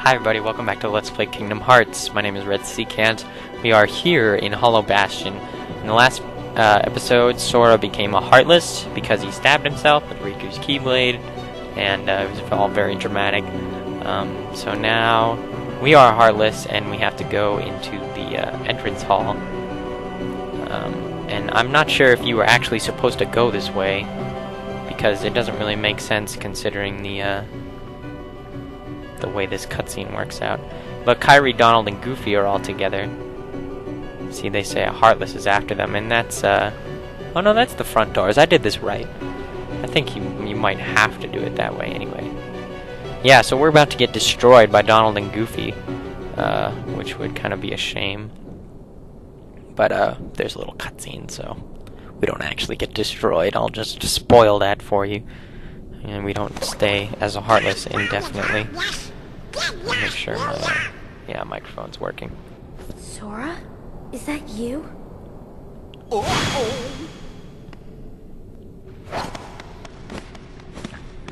Hi everybody, welcome back to Let's Play Kingdom Hearts. My name is RedSecant. We are here in Hollow Bastion. In the last episode, Sora became a Heartless because he stabbed himself with Riku's Keyblade, and it was all very dramatic. So now we are Heartless, and we have to go into the entrance hall. And I'm not sure if you were actually supposed to go this way, because it doesn't really make sense considering the way this cutscene works out. But Kairi, Donald, and Goofy are all together. See, they say a Heartless is after them, and that's, oh no, that's the front doors. I did this right. I think you might have to do it that way anyway. Yeah, so we're about to get destroyed by Donald and Goofy, which would kind of be a shame. But, there's a little cutscene, so we don't actually get destroyed. I'll just spoil that for you. And we don't stay as a Heartless indefinitely. Make sure my microphone's working. Sora? Is that you?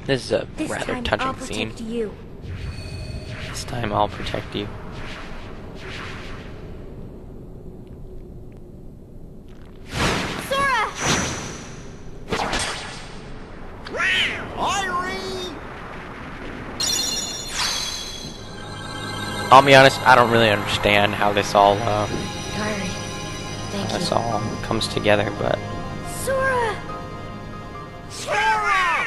This is a rather touching scene. You. This time I'll protect you. Sora! I'll be honest, I don't really understand how this all Kairi, thank you. all comes together, but Sora! Sora!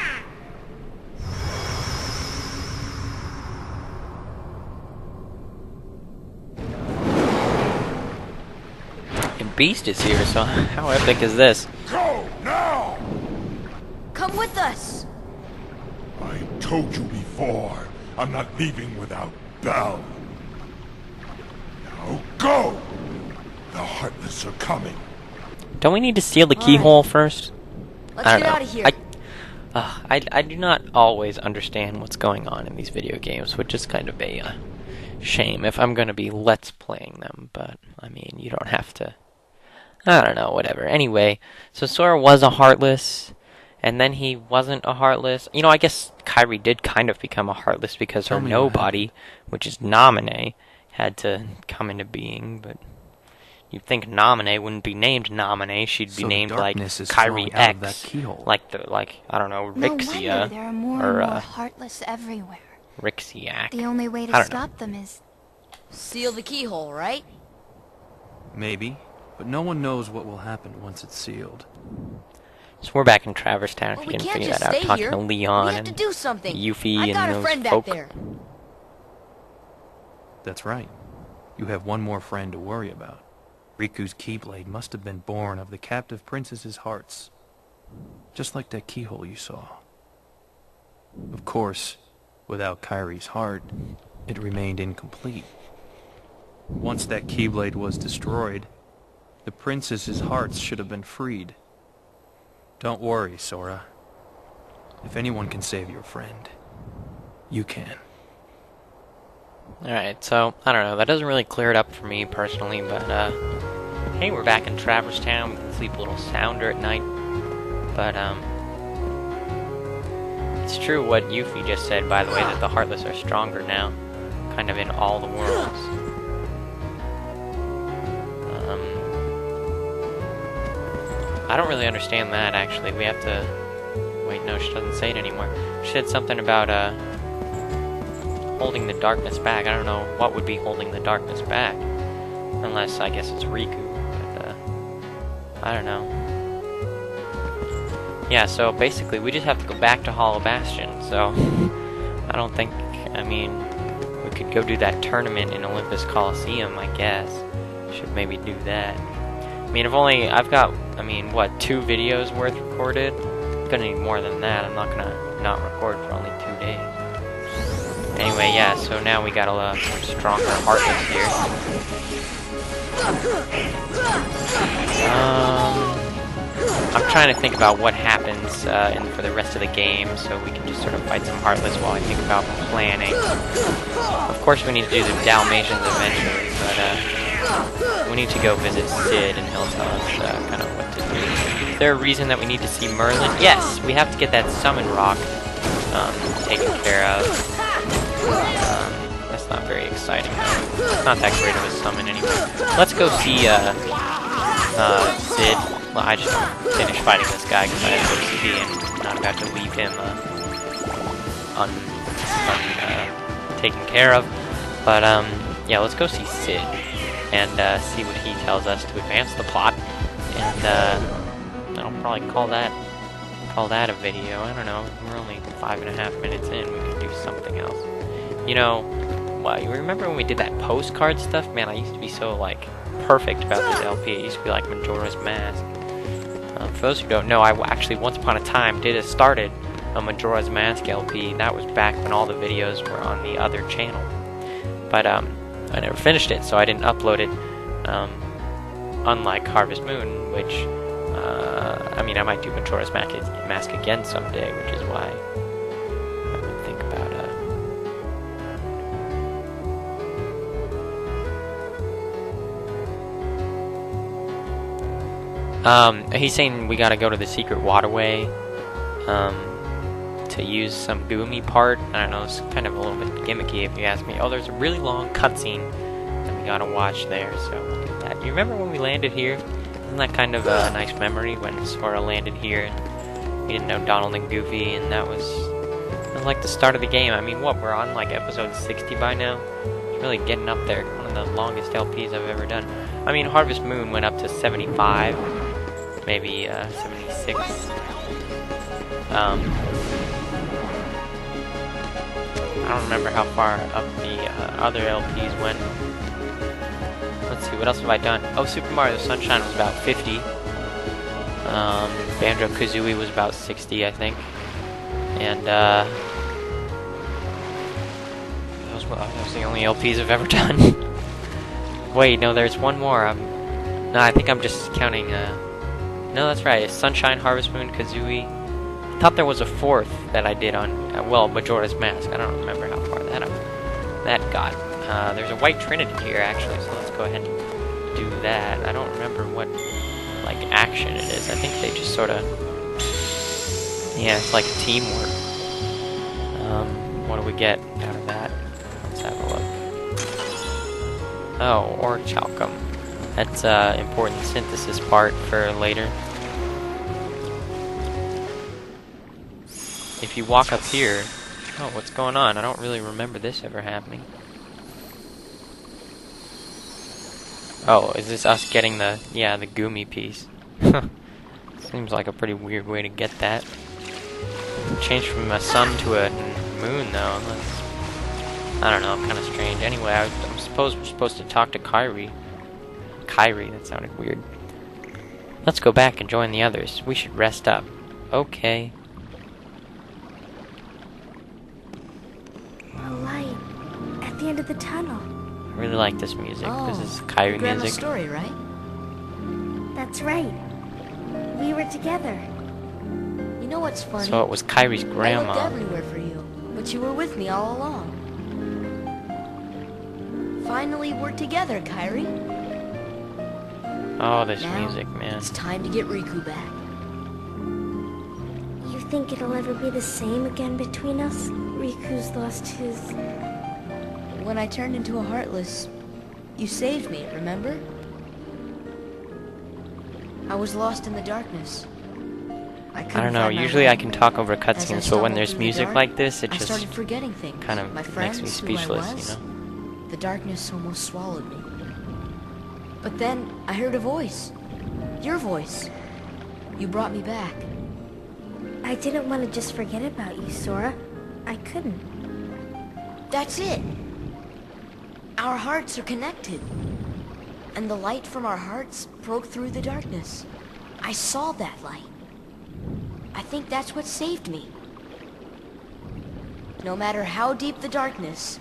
and Beast is here, so how epic is this? Go now! Come with us! I told you before, I'm not leaving without Belle. Now go! The Heartless are coming. Don't we need to seal the keyhole first? Let's I don't get know. out of here. I do not always understand what's going on in these video games, which is kind of a shame if I'm going to be Let's Playing them, but, I mean, you don't have to. I don't know, whatever. Anyway, so Sora was a Heartless, and then he wasn't a Heartless. You know, I guess Kairi did kind of become a Heartless because her nobody, which is Naminé, had to come into being, but you'd think Naminé wouldn't be named Naminé, she'd be named like Kairi X, like I don't know, Rixia, no wonder there are more and more Heartless everywhere. Rixiac. The only way to stop them is seal the keyhole, right? Maybe, but no one knows what will happen once it's sealed. So we're back in Traverse Town, Well, if we you didn't can't figure just that out, stay talking here. to Leon We have to and do something. Yuffie I got and a friend those folk. back there. That's right. You have one more friend to worry about. Riku's Keyblade must have been born of the captive princess's hearts. Just like that keyhole you saw. Of course, without Kairi's heart, it remained incomplete. Once that Keyblade was destroyed, the princess's hearts should have been freed. Don't worry, Sora. If anyone can save your friend, you can. Alright, so, I don't know, that doesn't really clear it up for me personally, but, hey, we're back in Traverse Town, we can sleep a little sounder at night, but, it's true what Yuffie just said, by the way, that the Heartless are stronger now, kind of in all the worlds. I don't really understand that, actually. We have to... Wait, no, she doesn't say it anymore. She said something about, holding the darkness back. I don't know what would be holding the darkness back. Unless, I guess it's Riku. But, I don't know. Yeah, so basically, we just have to go back to Hollow Bastion. So, I don't think... I mean, we could go do that tournament in Olympus Coliseum, I guess. Should maybe do that. I mean, I've got, I mean, what, 2 videos worth recorded? I'm gonna need more than that. I'm not gonna not record for only 2 days. Anyway, yeah, so now we got a stronger Heartless here. I'm trying to think about what happens for the rest of the game, so we can just sort of fight some Heartless while I think about planning. Of course, we need to do the Dalmatians eventually, but we need to go visit Sid, and he'll tell us kind of what to do. Is there a reason that we need to see Merlin? Yes, we have to get that summon rock taken care of. That's not exciting. It's not that great of a summon anymore. Let's go see Sid. Well, I just finished fighting this guy because I had OCD and I'm about to leave him taken care of. But yeah, let's go see Sid and see what he tells us to advance the plot. And I'll probably call that a video. I don't know. We're only 5.5 minutes in. We could do something else. You know, well, you remember when we did that postcard stuff? Man, I used to be so like perfect about this LP. It used to be like Majora's Mask. For those who don't know, I actually once upon a time started a Majora's Mask LP. That was back when all the videos were on the other channel. But I never finished it, so I didn't upload it. Unlike Harvest Moon, which I mean, I might do Majora's Mask again someday, which is why I would think about he's saying we gotta go to the secret waterway to use some Goomy part. I don't know, it's kind of a little bit gimmicky if you ask me. Oh, there's a really long cutscene that we gotta watch there, so we'll do that. You remember when we landed here? Isn't that kind of a nice memory when Sora landed here and we didn't know Donald and Goofy, and that was like the start of the game. I mean, what, we're on like episode 60 by now? It's really getting up there. One of the longest LPs I've ever done. I mean, Harvest Moon went up to 75, maybe 76. I don't remember how far up the other LPs went. Let's see, what else have I done? Oh, Super Mario Sunshine was about 50. Banjo-Kazooie was about 60, I think. And, those the only LPs I've ever done. Wait, no, there's one more. No, I think I'm just counting, no, that's right, it's Sunshine, Harvest Moon, Kazooie. I thought there was a fourth that I did on, well, Majora's Mask. I don't remember how far that got. There's a White Trinity here, actually, so let's go ahead and do that. I don't remember what, like, action it is. I think they just sort of, yeah, it's like teamwork. What do we get out of that? Let's have a look. Oh, Orichalcum. That's an important synthesis part for later. If you walk up here... Oh, what's going on? I don't really remember this ever happening. Oh, is this us getting the... yeah, the Goomy piece. Seems like a pretty weird way to get that. Change from a sun to a moon, though. That's, I don't know, kind of strange. Anyway, I suppose we're supposed to talk to Kairi. Kairi, that sounded weird. Let's go back and join the others. We should rest up. Okay. A light at the end of the tunnel. I really like this music. This is Kairi music. Story, right? That's right. We were together. You know what's funny? So it was Kairi's I grandma. looked everywhere for you, but you were with me all along. Finally, we're together, Kairi. Oh, this Now, music, man. It's time to get Riku back. You think it'll ever be the same again between us? Riku's lost his... When I turned into a Heartless, you saved me, remember? I was lost in the darkness. I don't know, usually I can talk over cutscenes, but when there's music like this, it I just started forgetting things. kind of My makes friends, me who I speechless, was. you know? The darkness almost swallowed me. But then I heard a voice. Your voice. You brought me back. I didn't want to just forget about you, Sora. I couldn't. That's it. Our hearts are connected. And the light from our hearts broke through the darkness. I saw that light. I think that's what saved me. No matter how deep the darkness,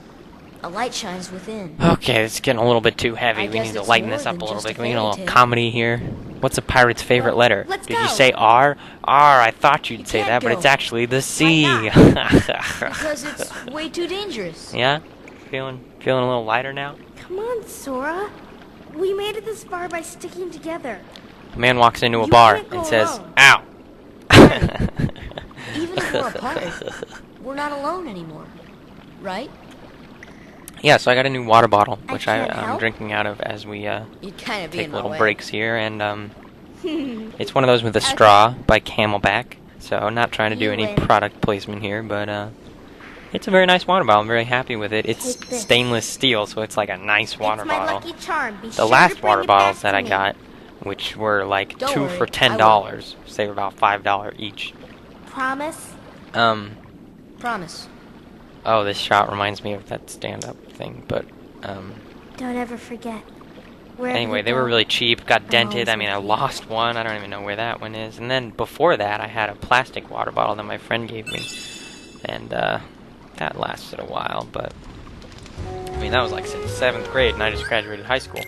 a light shines within. Okay, it's getting a little bit too heavy. I we guess need to it's lighten more this up than a little just bit. a Can we get a fairy little tale. comedy here? What's a pirate's favorite letter? let's Did you go. say R? R, I thought you'd You say can't that, but go. it's actually the C. Because it's way too dangerous. Yeah? Feeling a little lighter now? Come on, Sora. We made it this far by sticking together. A man walks into a You bar can't go and says, alone. "Ow." Even if we're apart, we're not alone anymore. Right? yeah, so I got a new water bottle, which I'm help. drinking out of as we You'd kind of be take in my little way. breaks here, and it's one of those with a straw by Camelback. So I'm not trying to do You any win. product placement here, but it's a very nice water bottle. I'm very happy with it. It's Take this. stainless steel, so it's like a nice water It's my bottle. lucky charm. Be The sure to last bring water it back bottles that to I me. got, which were like Don't 2 worry, for I $10, so they were about $5 each. Promise? Promise. Oh, this shot reminds me of that stand-up thing, but Don't ever forget. Wherever anyway, you they were go, really cheap, got dented. I always mean, I with you. lost one. I don't even know where that one is. And then before that, I had a plastic water bottle that my friend gave me, and that lasted a while, but I mean, that was like since 7th grade, and I just graduated high school.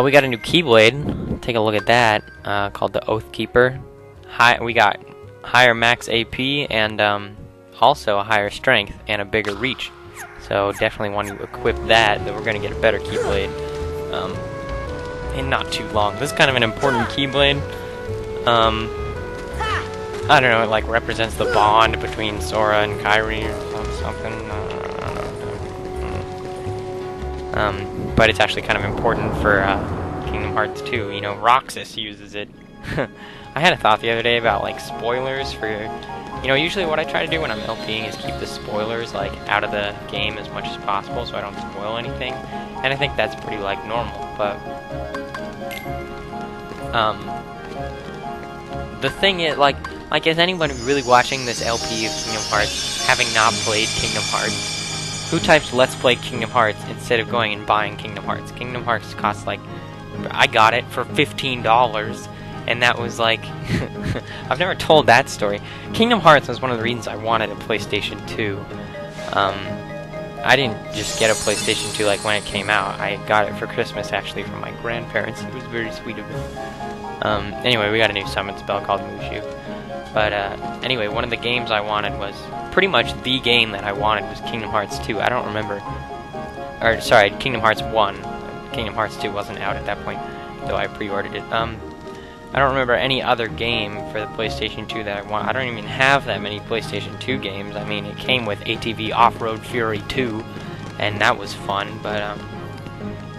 We got a new Keyblade. Take a look at that, called the Oath Keeper. We got higher max AP, and also a higher strength and a bigger reach. So definitely want to equip that. Then we're going to get a better Keyblade in not too long. This is kind of an important Keyblade. I don't know, it like represents the bond between Sora and Kairi or something. I don't know. But it's actually kind of important for Kingdom Hearts 2. You know, Roxas uses it. I had a thought the other day about like spoilers for, you know, usually what I try to do when I'm LPing is keep the spoilers like out of the game as much as possible so I don't spoil anything. And I think that's pretty like normal, but the thing is, like is anybody really watching this LP of Kingdom Hearts having not played Kingdom Hearts? Who types Let's Play Kingdom Hearts instead of going and buying Kingdom Hearts? Kingdom Hearts costs like, I got it for $15, and that was like, I've never told that story. Kingdom Hearts was one of the reasons I wanted a PlayStation 2. I didn't just get a PlayStation 2 like when it came out. I got it for Christmas actually from my grandparents. It was very sweet of them. Anyway, we got a new summon spell called Mushu. But anyway, one of the games I wanted was, pretty much the game that I wanted was Kingdom Hearts 2. I don't remember, or sorry, Kingdom Hearts 1. Kingdom Hearts 2 wasn't out at that point, though I pre-ordered it. I don't remember any other game for the PlayStation 2 that I want. I don't even have that many PlayStation 2 games. I mean, it came with ATV Off-Road Fury 2, and that was fun. But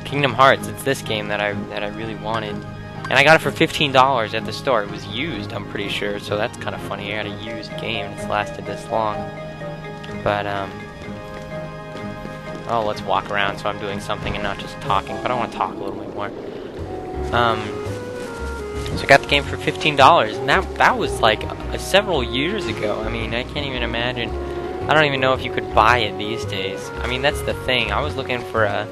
Kingdom Hearts, it's this game that I really wanted, and I got it for $15 at the store. It was used, I'm pretty sure, so that's kind of funny. I got a used game that's lasted this long. But oh, let's walk around so I'm doing something and not just talking. But I want to talk a little bit more. So I got the game for $15, and that was like several years ago. I mean, I can't even imagine. I don't even know if you could buy it these days. I mean, that's the thing. I was looking for a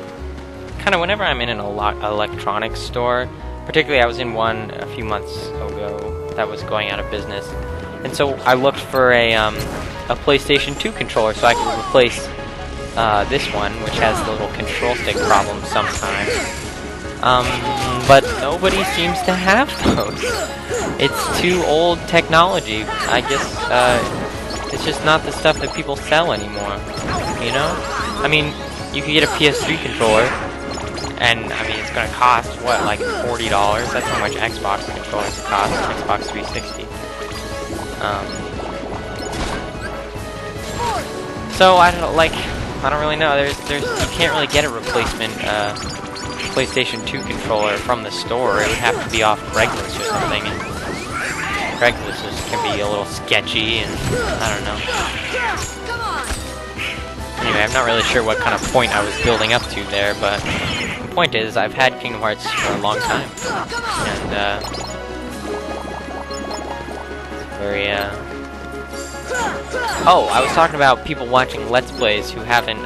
kind of, whenever I'm in an electronics store, particularly I was in one a few months ago that was going out of business, and so I looked for a PlayStation 2 controller so I could replace this one, which has the little control stick problem sometimes. But nobody seems to have those. It's too old technology. I guess it's just not the stuff that people sell anymore, you know? I mean, you could get a PS3 controller, and I mean, it's gonna cost, what, like $40? That's how much Xbox controllers cost, Xbox 360. So I don't really know. There's you can't really get a replacement PlayStation 2 controller from the store. It would have to be off Craigslist or something, and Craigslist can be a little sketchy, and I don't know. Anyway, I'm not really sure what kind of point I was building up to there, but the point is, I've had Kingdom Hearts for a long time, and very oh, I was talking about people watching Let's Plays who haven't,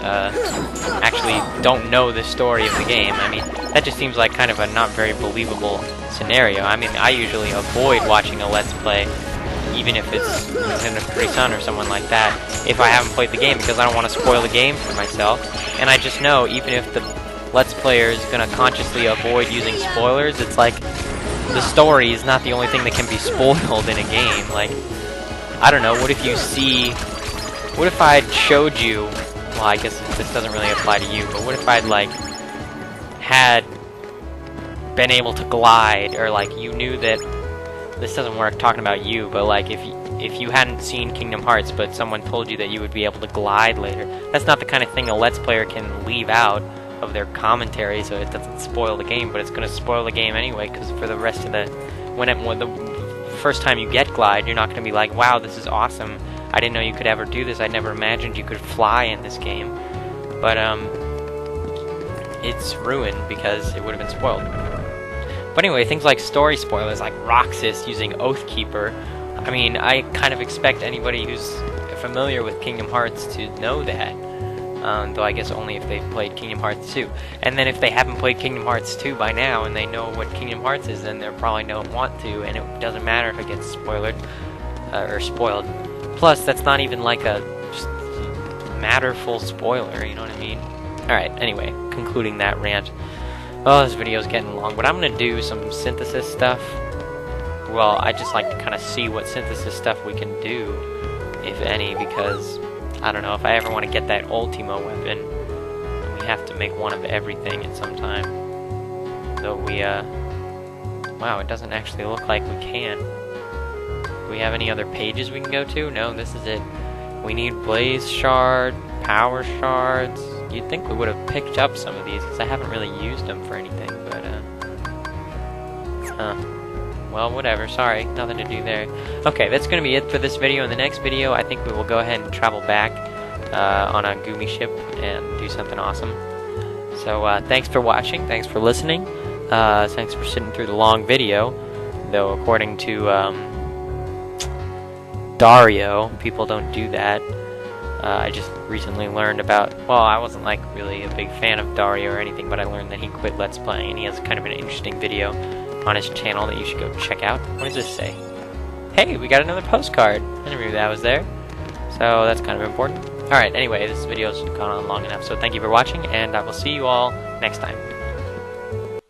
actually don't know the story of the game. I mean, that just seems like kind of a not very believable scenario. I mean, I usually avoid watching a Let's Play, even if it's Nintendo Capri Sun or someone like that, if I haven't played the game, because I don't want to spoil the game for myself. And I just know, even if the Let's Player is going to consciously avoid using spoilers, it's like, the story is not the only thing that can be spoiled in a game. Like, I don't know, what if I'd showed you, well, I guess this doesn't really apply to you, but what if I'd, like, had been able to glide, or, like, you knew that, this doesn't work talking about you, but, like, if if you hadn't seen Kingdom Hearts, but someone told you that you would be able to glide later, that's not the kind of thing a Let's Player can leave out of their commentary, so it doesn't spoil the game, but it's going to spoil the game anyway, because for the rest of the... when the first time you get glide, you're not going to be like, wow, this is awesome, I didn't know you could ever do this, I never imagined you could fly in this game. But, it's ruined because it would have been spoiled. But anyway, things like story spoilers, like Roxas using Oathkeeper, I mean, I kind of expect anybody who's familiar with Kingdom Hearts to know that. Though I guess only if they've played Kingdom Hearts 2. And then if they haven't played Kingdom Hearts 2 by now, and they know what Kingdom Hearts is, then they probably don't want to, and it doesn't matter if it gets spoiled. Plus, that's not even like a just matterful spoiler, you know what I mean? Alright, anyway, concluding that rant. Oh, this video's getting long, but I'm gonna do some synthesis stuff. Well, I just like to kind of see what synthesis stuff we can do, if any, because I don't know, if I ever want to get that Ultimo weapon, we have to make one of everything at some time. So we, wow, it doesn't actually look like we can. Do we have any other pages we can go to? No, this is it. We need Blaze Shard, Power Shards. You'd think we would have picked up some of these, because I haven't really used them for anything, but, well, whatever, sorry, nothing to do there. Okay, that's going to be it for this video. In the next video, I think we will go ahead and travel back on a Gumi ship and do something awesome. So, thanks for watching, thanks for listening, thanks for sitting through the long video, though according to Dario, people don't do that. I just recently learned about, well, I wasn't like really a big fan of Dario or anything, but I learned that he quit Let's Playing, and he has kind of an interesting video on his channel that you should go check out. What does this say? Hey, we got another postcard. I never knew that was there. So that's kind of important. Alright, anyway, this video's gone on long enough, so thank you for watching, and I will see you all next time.